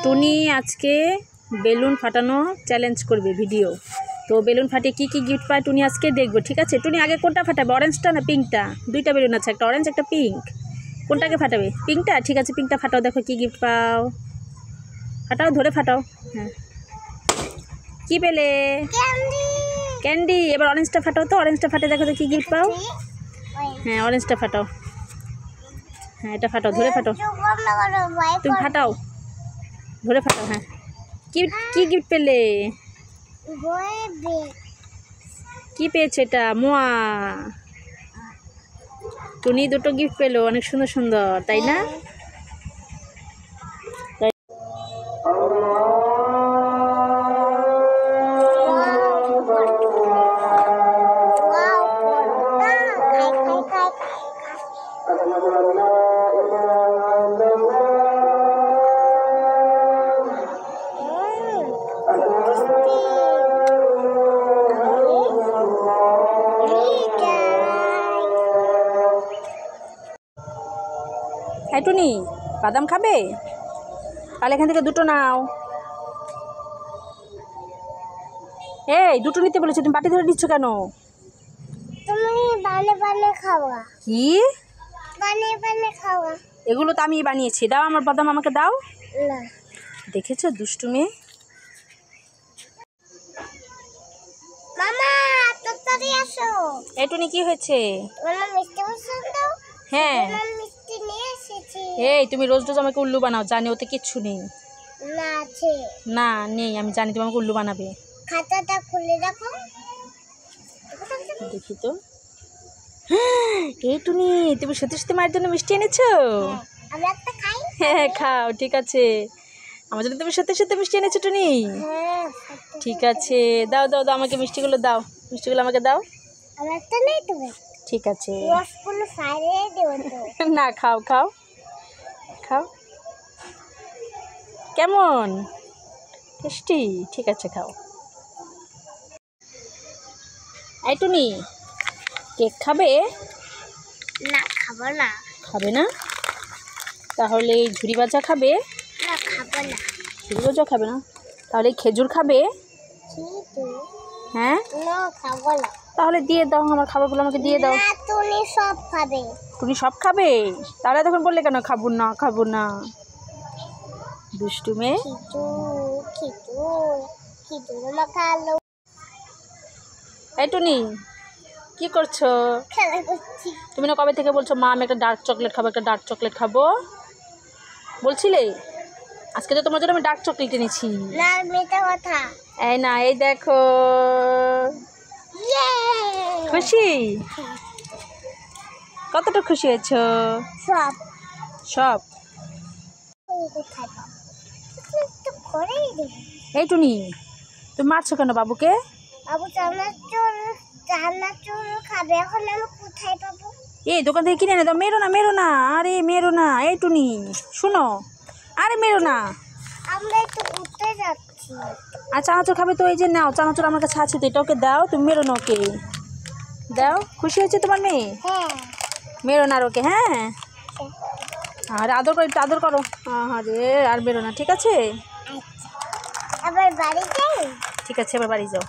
টুনি আজকে বেলুন ফাটানো চ্যালেঞ্জ করবে ভিডিও। তো বেলুন ফাটিয়ে কী কী গিফট পায় টুনি আজকে দেখবো, ঠিক আছে? টুনি আগে কোনটা ফাটাবে, অরেঞ্জটা না পিঙ্কটা? দুইটা বেলুন আছে, একটা অরেঞ্জ একটা পিঙ্ক। কোনটাকে ফাটাবে? পিঙ্কটা? ঠিক আছে, পিঙ্কটা ফাটাও, দেখো কী গিফট পাও। ফাটাও, ধরে ফাটাও। হ্যাঁ, কী পেলে? ক্যান্ডি। এবার অরেঞ্জটা ফাটাও, তো অরেঞ্জটা ফাটে দেখো তো কী গিফট পাও। হ্যাঁ, অরেঞ্জটা ফাটাও। হ্যাঁ, এটা ফাটাও, ধরে ফাটাও। তুমি ফাটাও, ধরে ফাটাও। হ্যাঁ, কি কি গিফট পেলে? কি পেয়েছে এটা? মোয়া। টুনি দুটো গিফট পেলো, অনেক সুন্দর সুন্দর, তাই না? টুনি বাদাম খাবে? তাহলে এখান থেকে দুটো নাও। এই দুটো নিতে বলেছি, তুমি বাটি ধরে নিচ্ছ কেন? তুমি বানে বানে খাওয়া। কি বানে বানে খাওয়া? এগুলো তো আমি বানিয়েছি, দাও আমার বাদাম, আমাকে দাও। না। দেখেছো দুষ্টু মেয়ে। মামা তাড়াতাড়ি আসো। এই টুনি কি হয়েছে? মামা মিষ্টি পছন্দ? হ্যাঁ, মিষ্টি নিয়ে এসেছি। এই তুমি রোজ রোজ আমাকে উল্লু বানাও, জানি ওতে কিচ্ছু নেই। না আছে। না নেই, আমি জানি তুমি আমাকে উল্লু বানাবে। খাতাটা খুলে দেখো। দেখি তো। এই টুনি, তুমি সত্যি সত্যি মায়ের জন্য মিষ্টি এনেছো? আমি একটা খাই। হ্যাঁ খাও, ঠিক আছে। আমার জন্য তুমি সত্যি সত্যি মিষ্টি এনেছো টুনি? হ্যাঁ ঠিক আছে, দাও দাও দাও, আমাকে মিষ্টিগুলো দাও, মিষ্টিগুলো আমাকে দাও। আমার একটা নেই তুমি। ঠিক আছে। রসগুলো সাইরে দিও তো। না, খাও খাও খাও। কেমন টেস্টি? ঠিক আছে, খাও। এই টুনি, কেক খাবে? না খাবো না। খাবে না? তাহলে এই ঝুড়ি ভাজা খাবে? না খাবো না। ঝুড়ি ভাজা খাবে না? তাহলে এই খেজুর খাবে? হ্যাঁ, না খাবো না। তাহলে দিয়ে দাও, আমার খাবারগুলো আমাকে দিয়ে দাও। না তুমি সব খাবে। তুমি সব খাবে? তাহলে তখন বললে কেন খাবো না খাবো না? দুষ্টু মেয়ে। খিচুড়ি মাখালো। এই টুনি কি করছো? খেলা করছি। তুমি না কবে থেকে বলছো মা আমি একটা ডার্ক চকলেট খাবো, একটা ডার্ক চকলেট খাবো বলছিলে? আজকে তো তোমার জন্য আমি ডার্ক চকলেট এনেছি। না মিথ্যা কথা। এই না, এই দেখো। খুশি? কতটা খুশি হয়েছো? সব সব। কোথায় পাবো? তো করেই দেবে। এই টুনি, তুমি মারছো কেন বাবুকে? বাবু চানাচুর খাবে, এখন আমি কোথায় পাবো? এই দোকান থেকে কিনে এনে দাও। মেরো না, মেরো না, আরে মেরো না। এই টুনি শুনো, আরে মেরো না। আমরা একটু উঠতে যাচ্ছি। আর চানাচুর খাবে তো এই যে নাও, চানাচুর আমার কাছে আছে তো, এটা ওকে দাও, তুমি মেরো না ওকে। দাও। খুশি হয়েছে তোমার মেয়ে? হ্যাঁ। মেরো না আর ওকে। হ্যাঁ, আর আদর করো, একটু আদর করো। আরে আর মেরো না, ঠিক আছে? আবার বাড়ি যাই। ঠিক আছে, এবার বাড়ি যাও।